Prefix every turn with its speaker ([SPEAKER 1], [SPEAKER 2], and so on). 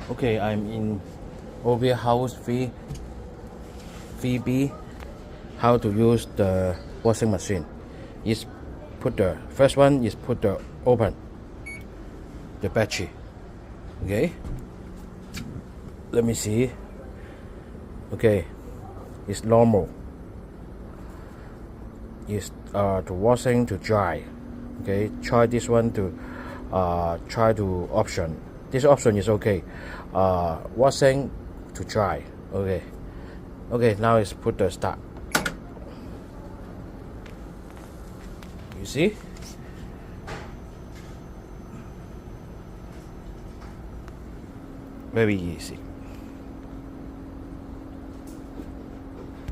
[SPEAKER 1] Okay, I'm in over house 3B. How to use the washing machine is put the first one is put the open the battery. Okay, let me see. Okay, it's normal. Is to washing to dry. Okay, try this one to try to option. This option is okay. Washing to dry. Okay. Okay, now it's put the start. You see? Very easy.